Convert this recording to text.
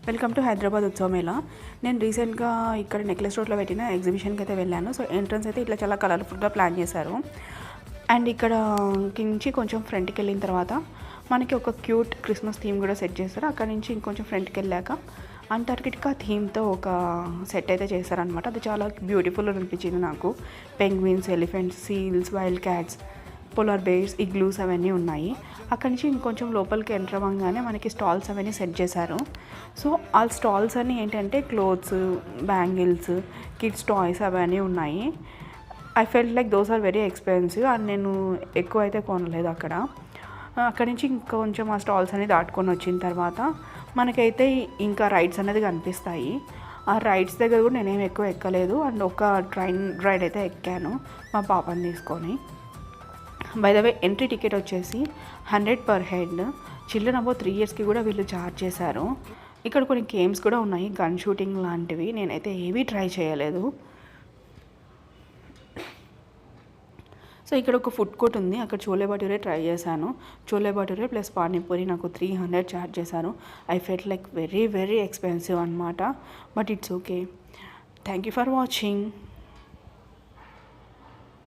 Welcome to Hyderabad ఉత్సవ మేళా. నేను రీసెంట్గా ఇక్కడ నెక్లెస్ రోడ్లో పెట్టిన ఎగ్జిబిషన్కి అయితే వెళ్ళాను. సో ఎంట్రన్స్ అయితే ఇట్లా చాలా కలర్ఫుల్గా ప్లాన్ చేశారు. అండ్ ఇక్కడ నుంచి కొంచెం ఫ్రంట్కి వెళ్ళిన తర్వాత మనకి ఒక క్యూట్ క్రిస్మస్ థీమ్ కూడా సెట్ చేస్తారు. అక్కడ నుంచి ఇంకొంచెం ఫ్రంట్కి వెళ్ళాక అంటార్కిటికా థీమ్తో ఒక సెట్ అయితే చేశారనమాట. అది చాలా బ్యూటిఫుల్ అనిపించింది నాకు. Penguins, elephants, seals, wild cats, polar bears, igloos అవన్నీ ఉన్నాయి. అక్కడి నుంచి ఇంకొంచెం లోపలికి ఎంటర్ అవ్వగానే మనకి స్టాల్స్ అవన్నీ సెట్ చేశారు. సో ఆ స్టాల్స్ అన్నీ ఏంటంటే క్లోత్స్, బ్యాంగిల్స్, కిడ్స్ టాయ్స్ అవన్నీ ఉన్నాయి. I felt like those are very expensive and నేను ఎక్కువ అయితే కొనలేదు అక్కడ. అక్కడి నుంచి ఇంకొంచెం ఆ స్టాల్స్ అనేది దాటుకొని వచ్చిన తర్వాత మనకైతే ఇంకా రైడ్స్ అనేది కనిపిస్తాయి. ఆ రైడ్స్ దగ్గర కూడా నేనేం ఎక్కువ ఎక్కలేదు. అండ్ ఒక ట్రైన్ రైడ్ అయితే ఎక్కాను మా పాపని తీసుకొని. By the way entry ticket వచ్చేసి 100 per head. చిల్డ్రన్ అబౌట్ 3 yearsకి కూడా వీళ్ళు ఛార్జ్ చేశారు. ఇక్కడ కొన్ని గేమ్స్ కూడా ఉన్నాయి, గన్ షూటింగ్ లాంటివి. నేనైతే ఏవీ ట్రై చేయలేదు. సో ఇక్కడ ఒక ఫుడ్ కోర్ట్ ఉంది, అక్కడ చోలే భటూరే ట్రై చేశాను. చోలే భటూరే ప్లస్ పానీపూరి నాకు 300 ఛార్జ్ చేశారు. I felt like very very expensive అనమాట. But it's okay. Thank you for watching.